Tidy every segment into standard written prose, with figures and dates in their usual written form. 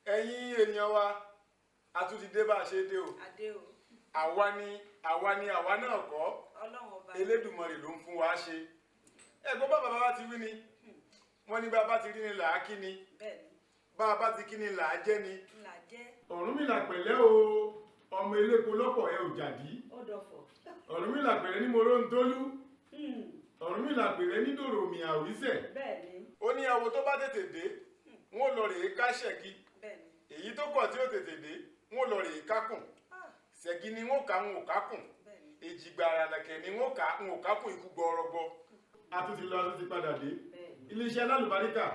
ẹ̀yin ènìyàn wa a tún ti dé bá a ṣe dé o. Adé o. àwa náà kọ́ Elédùmarè ló ń fún wa ṣe. ẹ̀gbọ́n bá bàbá wa ti wí ni wọ́n ní bàbá ti rí ni là á kí ni bàbá ti kí ni là á jẹ́ ni. Ọ̀rúnmìlà pẹ̀lẹ́ o ọmọ elépo lọ́pọ̀ ẹ ò jàdí. Ọ̀rúnmìlà pẹ̀lẹ́ ní Morontolu. Ọ̀rúnmìlà pẹ̀lẹ́ ní Dòròmì àwísẹ̀. ó ní awo tó bá tètè dé wọn ò lọ rèé ká ṣẹ̀gi èyí tó kọ̀ tí ó tètè dé wọn ò lọ rèé kákùn ṣẹ̀gi ni wọn ò ká wọn ò kákùn èjìgbà àràlẹ̀kẹ̀ ni wọn ò kákùn ikú gbọrọgbọ. a tún ti lọ a tún ti padà dé iléeṣẹ́ alálùbáríkà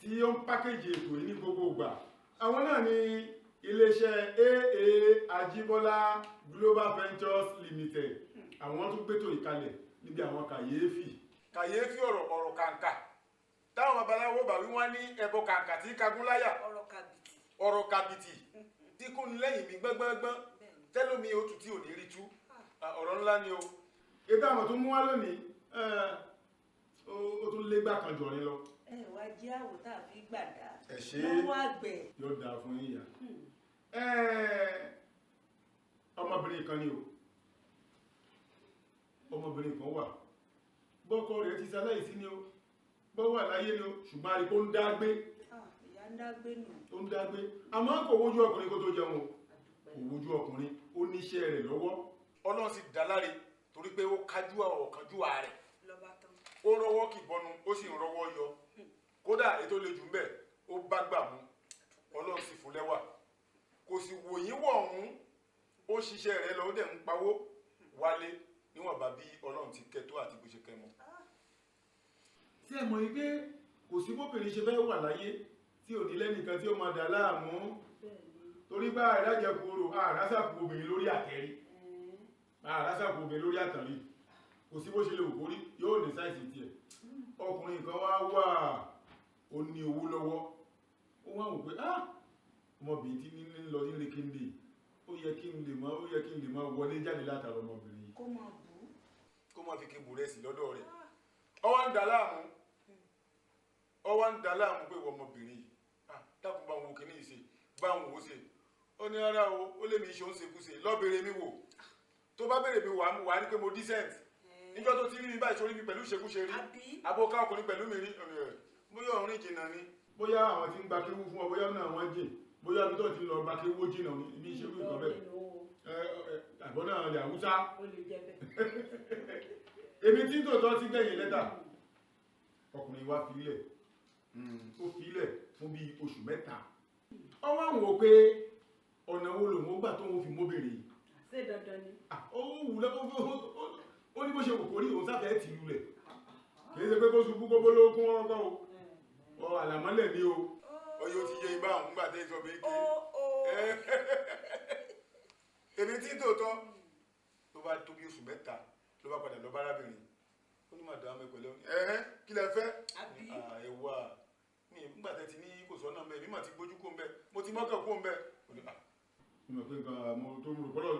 tí ó ń pákéjì ètò yìí ní gbogbo ìgbà àwọn náà ni iléeṣẹ́ AA Ajíbọ́lá Global Ventures Limited àwọn tún gbétò ìkalẹ̀ níbi àwọn kàyéfì ọ̀rọ̀ kàǹkà táwọn babaláwo bá wí wọ́n ní ẹbọ kàǹkà tí kagún láyà ọ̀rọ̀ kàbìtì tí kò ní lẹ́yìn mi gbọ́ngbọ́ngbọ́n tẹ́lómi oṣù tí ò ní rí tú ọ̀rọ̀ ńlá ni o. ètò àwọn tó mú wá lónìí ó tún lé gbà kan jọrin lọ. ẹ wá jẹ́ àwò tá a fi gbàdá ẹ ṣe lọ́wọ́ àgbẹ̀. yóò dáa fún yíyá. ọmọbìnrin kan ni o ọmọbìnrin kan wà bọ́kọ rẹ̀ ti ṣaláìsí ni o bọ́ wà láyé ni o ṣùgbọ́n àríkó ń dágbé. ìyá ń dágbé nù. ó ń dágbé àmọ́ kò wojú ọkùnrin kó tó jẹun o kò wojú ọkùnrin ó níṣẹ́ rẹ̀ lọ́wọ́ Ọlọ́run sì dá láre torí pé ó kájú ọ̀kánjú ààrẹ ó rọwọ́ kì bọnu ó sì ń rọwọ́ yọ kódà ètò lè jù ń bẹ̀ ó bá gbà mú Ọlọ́run sì fún lẹ́wà kò sì wòyìn wọ̀ ọ̀hún ó ṣiṣẹ́ rẹ̀ lọ ó dẹ̀ ń pawó wálé níwọ̀n bá bí Ọlọ́run ti kẹ́ tó àti bó ṣe kẹ́ mọ́. tí ẹ mọ̀ yìí pé kò sí bóbìnrin ṣe fẹ́ wà láyé tí ò ní lẹ́nìkan tí ó máa dà láàmú torí bá àìdájẹkùrò àrásàkù obìnrin lórí àtẹ̀rí àrásàkù obìnrin lórí àtàrí kò sí bó ṣe lè òkórí yóò ní sáìsì tiẹ̀ ọkùnrin kan wá wà ó ní owó lọ́wọ́ ó wá wò pé ọmọbìnrin tí ní lọ ní rékéńdé ó yẹ kí n lè máa wọlé jáde látara ọmọbìnrin yìí kó máa fi kébù rẹ̀ sí lọ́dọ̀ rẹ̀ ọwọ́ ń dà láàmú pé ọmọbìnrin yìí dákun bá wọn òkè ní ìṣe bá wọn wò ó ṣe ó ní ara o ó lè mi ṣe ó ń ṣekúṣe lọ́bẹ̀rẹ̀ mi wò tó bá bẹ̀rẹ̀ mi wà á ní pé mo decent níjọ́ tó ti rí mi báyìí sórí mi pẹ̀lú ìṣekúṣe rí abọ́ká ọkùnrin pẹ̀lú mi rí bóyá ọ̀rìn jìnnà ni bóyá àwọn tí ń gba kéwú fún ọ bóyá náà wọ́n jìn bóyá ibi tó ti lọ gba kéwú jìnnà ibi ìṣerú ìkan bẹ́ẹ̀ àbọ̀ náà lè Haúsá èmi tí tòótọ́ ti gbẹ̀yìn lẹ́tà ọkùnrin wa filẹ̀ ó filẹ̀ fún bí oṣù mẹ́ta ọwọ́ àwọn ò pé ọ̀nà wo lòun ó gbà tó ń fi móbìnrin ṣé dandan ni. ó wù lẹ́ ó ní bó ṣe kò kórí òun sáfẹ́ tì lulẹ̀ kìí ṣe pé kó ṣubú gbogbo ló kún ọkọ o àlàmọ́lẹ̀ ni o ọyọ ti yẹ ibà òun gbà tẹ́ sọ pé ké èmi tí tòótọ́ ló bá tó bí oṣù mẹ́ta ló bá padà lọ bá arábìnrin ó ní màdàmú ẹ̀pẹ̀lẹ́ kí lẹ fẹ́ ẹ̀wà mi nígbà tẹ́ ti ní kò sọ́nà mẹ́ mi mà ti gbójú kó ń bẹ́ mo ti mọ́kàn kó ń bẹ́ mo pé nǹkan mo tó rò bọ́lọ̀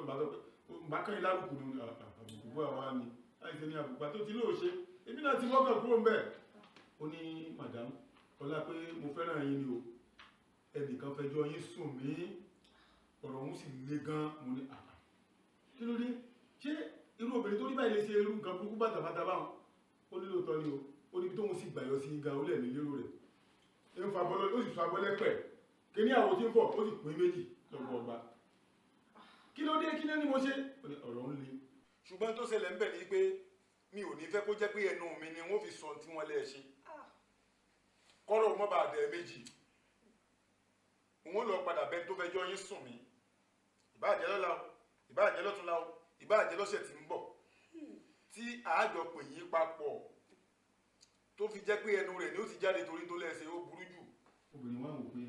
bá kàn yín lárúkù ní àbùkù bó àwa ni láìsí ní àbùkù tó ti lóò ṣe èmi náà ti mọ́kàn kúrò ń bẹ́ ó ní màdàmú ọlá pé mo fẹ́ràn yín ni o ẹnìkan fẹjọ́ yín sùn mí ọ̀rọ̀ òun sì le gan mo ní kí ló dé ṣé irú obìnrin tó ní báyìí lè ṣe irú nǹkan burúkú bàtàbàtà báwọn ó nílò tọ́ ni o ó níbi tóun sì gbàyọ sí ga ó lẹ̀ ní lérò rẹ̀ ń fa bọ́lọ́ ó sì fa bọ́lẹ́ pẹ̀ kí ní àwọ̀ tí ń fọ̀ ó sì pín méjì lọ́gbọ̀ ọgbà kí ló dé kí ní mo ṣe ọ̀rọ̀ ń le. ṣùgbọ́n tó ṣẹlẹ̀ ń bẹ̀ ni pé mi ò ní fẹ́ kó jẹ́ pé ẹnu mi ni wọ́n fi sọ tí wọ́n lẹ́ ṣe kọ́rọ̀ mọ́ bá dẹ̀ méjì òun lọ padà bẹ́ẹ̀ tó fẹjọ́ yín sùn mí ìbáàjẹ́ lọ́la o ìbáàjẹ́ lọ́túnla o ìbáàjẹ́ lọ́sẹ̀ tí ń bọ̀ tí àájọ pè yí papọ̀ tó fi jẹ́ pé ẹnu rẹ̀ ni ó ti jáde torí tó lẹ́sẹ̀ ó burú jù. obìnrin wa wò pé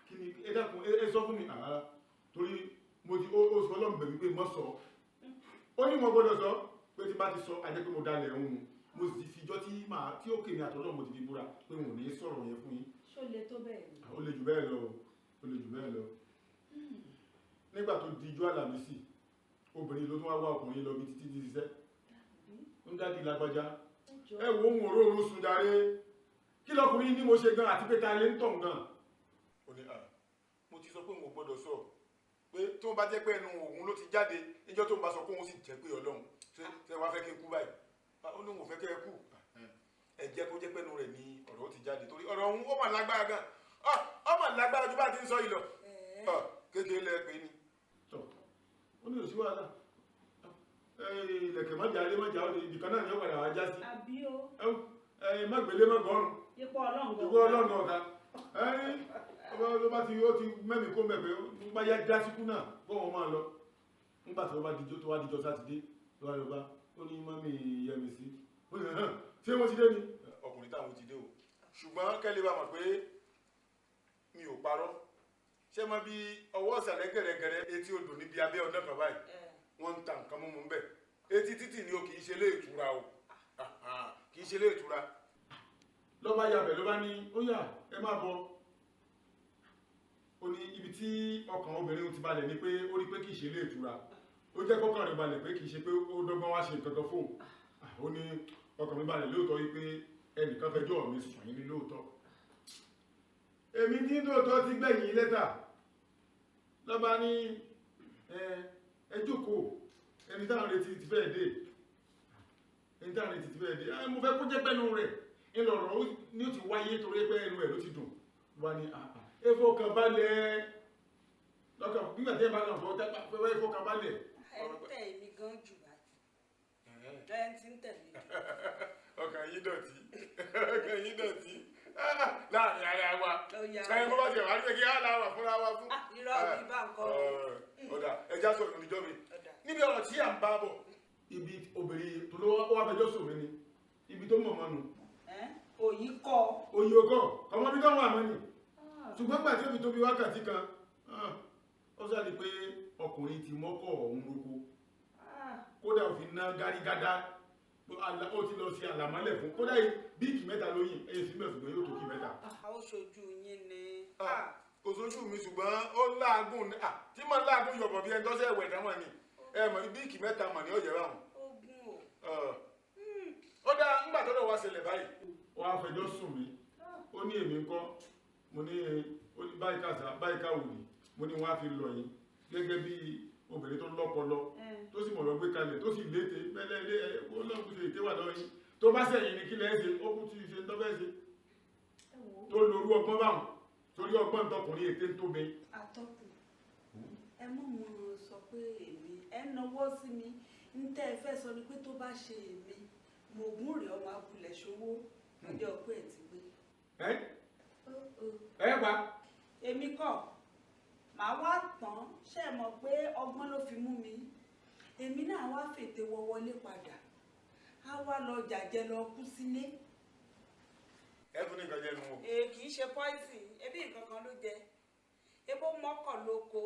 kí ni ẹ dákun ẹ sọ fún mi àrárá torí mo ti ó sọ ọlọ́run bẹ̀rù pé mọ́ sọ ó ní mo gbọ́dọ̀ sọ pé tí bá ti sọ ajẹ́ pé mo dalẹ̀ ń mu mo sì ti fijọ́ tí ó kèmí àtọ́lọ́ mo ti fi búra pé mo ò ní sọ̀rọ̀ yẹn fún yín. ṣó le tó bẹ́ẹ̀ ni. ó le jù bẹ́ẹ̀ lọ ó le jù bẹ́ẹ̀ lọ nígbà tó di ijó àlàmísì obìnrin ló tún wá ọkùnrin lọ bí títí di ṣiṣẹ́ ń dádì lágbájá ẹ wo ohun òróòrùn sùn jàre kí lọkùnrin ní mo ṣe gan àti pé ta lè ń tàn gan ó ní mo ti sọ pé mo gbọ́dọ̀ sọ pé tó ń bá jẹ́ pé ẹnu òun ló ti jáde níjọ́ tó ń bá sọ pé òun sì jẹ́ pé ọlọ́run ṣe wá fẹ́ kí n kú báyìí ó ní òun fẹ́ kẹ́ ẹ kú ẹ jẹ́ kó jẹ́ pé ẹnu rẹ̀ ni ọ̀rọ̀ ti jáde torí ọ̀rọ̀ òun ó mà lágbára gan ó mà lágbára ju bá ti ń sọ yìí lọ kékeré lẹ pé ni. ó ní òsì wàhálà ilẹ̀kẹ̀ mọ́jà alẹ́ mọ́jà ọ̀dẹ ìdìkan náà ni ó padà wá já sí. àbí o. má gbélé má gọ́rùn. ipò ọlọ́ngàn. ipò ọlọ́ngàn ọ̀gá. ló bá ti ó ti mẹ́mí kó mẹ́pẹ́ nígbà yá já síkú náà kó wọn máa lọ. nígbà tó wá dijọ́ sátidé tó wá yorùbá ó ní mọ́mí yẹmi sí. ó ní ṣé wọ́n ti dé ni. ọkùnrin táwọn ti dé o ṣùgbọ́n kẹ́lẹ́ bá mọ̀ pé mi ò parọ́ ṣé mo bí ọwọ́ ọ̀sàlẹ̀ gẹ̀rẹ́gẹ̀rẹ́ etí odò níbi abẹ́ ọ̀dọ́ kan báyìí wọ́n ń ta nǹkan mímu ń bẹ̀ etí títì ni o kì í ṣe lé ìtura o kì í ṣe lé ìtura. lọ́ba yabẹ̀ ló bá ní ó yá ẹ má bọ̀ ó ní ibi tí ọkàn obìnrin ti balẹ̀ ni pé ó rí pé kì í ṣe lé ìtura ó jẹ́ kọ́kàn rẹ̀ balẹ̀ pé kì í ṣe pé ó dọ́gbọ́n wá ṣe nǹkan kan fóun ó ní ọkàn mi balẹ̀ lóòótọ́ wípé ẹnìkan fẹjọ́ mi sùn yín ní lóòótọ́ èmi ní lóòótọ́ ti gbẹ̀yìn lẹ́tà lọ́ba ní ẹ jókòó ẹni táwọn retí ti fẹ́ dé mo fẹ́ kó jẹ́ pẹ́nu rẹ̀ ńlọrọ̀ ní ó ti wáyé torí pé ẹnu ẹ̀ ló ti dùn wá ní ìfọkànbalẹ̀ lọ́kàn nígbà tí ẹ bá kàn fọ́ ìfọkànbalẹ̀. ẹ ń tẹ̀ mí gan jù báyìí ẹ ti ń tẹ̀lé. ọkàn yín dọ̀tí láàrin ara wa ẹ̀yin bó bá ti wà ní pé kí á láwà fúnra wa fún. irọ́ mi bá nǹkan. ọ̀dà ẹja sọ ìrìnàjò mi níbi ọ̀rọ̀ tí à ń bá bọ̀. ibi obìnrin tó ló wá fẹjọ́ sùn mí ni ibi tó mọ̀ mọ́nu. òyì kọ́. òyì okọ̀ ọmọ bí káwọn àmọ́ ni ṣùgbọ́n gbà tí ó fi tóbi wákàtí kan ó sáré pé ọkùnrin ti mọ́kọ̀ ọ̀hún lóko kódà òfin ná gárígádá ó ti lọ sí àlàmọ́lẹ̀ fún kódà bíìkì mẹ́ta lóyìn ẹ̀yẹ sí mẹ́sùn yóò tó kí mẹ́ta. ó ṣojú yín ni. kò sójú mi ṣùgbọ́n ó láàgùn tí mo láàgùn yọ̀bọ̀ bí ẹni tó ṣe ẹ̀wẹ̀ dáwọn ni mọ̀ bíìkì mẹ́ta mọ̀ ní ọ̀yẹ́ báwọn. ó dá ńgbà tó lọ wá ṣẹlẹ̀ báyìí. wọ́n á fẹjọ́ sùn mí ó ní èmi ńkọ́ mo ní báyìí káwò ní mo ní wọ́n á fi lọ yín gẹ́gẹ́ bí obìnrin tó lọ́pọlọ tó sì mọ̀rọ̀ gbé kalẹ̀ tó sì léte mẹ́lẹ́lẹ́ ọlọ́run ṣe ìtẹ́wà lọ́yìn tó bá sẹ̀yìn ní kílẹ̀ ṣe ó kú tí ṣe ń tọ́fẹ́ ṣe tó lórú ọgbọ́n báwọn torí ọgbọ́n tọkùnrin ètè tó mi. atọ́kùn ẹ mọ̀ mo sọ pé èmi ẹ náwó sí mi ń tẹ́ ẹ fẹ́ sọ ni pé tó bá ṣe èmi mo gún rè ọmọ abúlé ṣòwò lọ́jọ́ pé ẹ ti gbé. ẹ pa. èmi kọ́ màá wá tán ṣe é mọ̀ pé ọgbọ́n ló fi mú mi èmi náà wá fètè wọ wọlé padà á wá lọ jàjẹ lọ kú sílé. ẹ tún ní nǹkan jẹ nu o. kì í ṣe pọ́ìsì ebi nǹkan kan ló jẹ ebó mọ́kàn lóko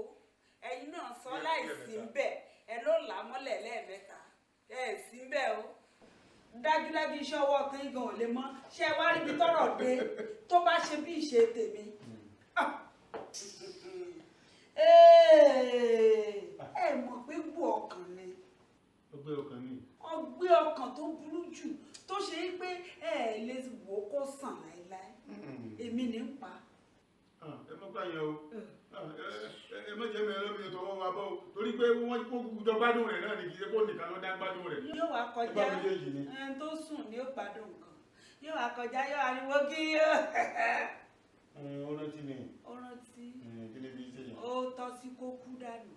ẹ̀yin náà sọ láìsí ń bẹ̀ ẹ ló là á mọ́lẹ̀ lẹ́ẹ̀mẹ́ta ẹ sí ń bẹ̀ o dájúdájú iṣẹ́ ọwọ́ kan igan ò lè mọ́ ṣé ẹ wá rí ibi tọ́rọ̀ dé tó bá ṣe bí ìṣe tèmi. ẹ mọ̀ pé gbọ́ ọkàn ni. ọgbẹ́ ọkàn ni. ọgbẹ́ ọkàn tó burú jù tó ṣe é pé ẹ lè wò ó kó sàn láéláé èmi ní ń pa. ẹ mọ́ gbà yẹn o ẹ mọ́ jẹ́ mi ẹlẹ́mi ètò ọwọ́ wa bọ́ o torí pé wọ́n kó jọ gbádùn rẹ̀ náà ní kí ṣe kó nìkan ló dá gbádùn rẹ̀. yóò wá kọjá ẹni tó sùn ní ó gbádùn nǹkan yóò wá kọjá yóò ariwo kí yóò. ó rántí ni. ó rántí. kí ni bí ṣe yẹn. ó tọ́ sí kó kú dànù.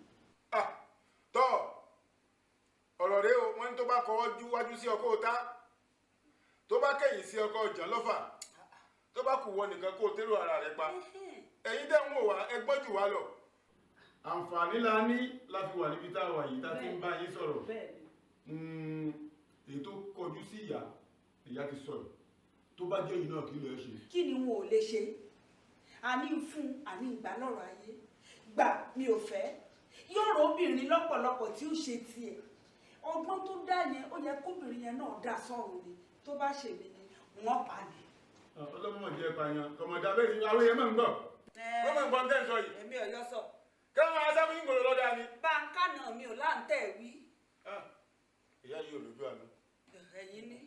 tọ́ ọ̀rọ̀ rẹ o wọ́n ní tó bá kọwọ́ wájú sí ọkọ̀ òta tó bá kẹ̀yìn sí ọkọ̀ ọ̀jàn lọ́fà tó bá kù wọ nìkan kó o tẹ́rù ara rẹ pa ẹ̀yin dẹ́ ń wò wá ẹ gbọ́n jù wá lọ. àǹfààní la ní láti wà níbi tá a wà yìí tá a ti ń bá yín sọ̀rọ̀ èyí tó kọjú sí ìyá ti sọ̀rọ̀ tó bá jẹ́ yìí náà kí ló ẹ ṣe. kí ni wọn ò lè ṣe àní fún àní ìgbà lọ́rọ̀ ayé gbà mi ò fẹ́ yóò rọ obìnrin lọ́pọ̀lọpọ̀ tí ó ṣe tiẹ̀ ọgbọ́n tó dá yẹn ó yẹ kóbìnrin yẹn náà dá sọ̀rọ̀ ni tó bá ṣèmi ni wọ́n pa ni. ọlọ́mọ jẹ́ pààyàn kọ̀mọ̀dà bẹ́ẹ̀ ni àwọn èèyàn máa ń gbọ́. wọ́n máa ń gbọ́ ń tẹ́ ń sọ yìí. èmi ò yọ sọ. káwọn asáfún yín gbòòrò lọ́dà ni. báńkà náà mi ò láǹtẹ̀ wí. ìyá yìí ò lójú àná. ẹ̀yin ni.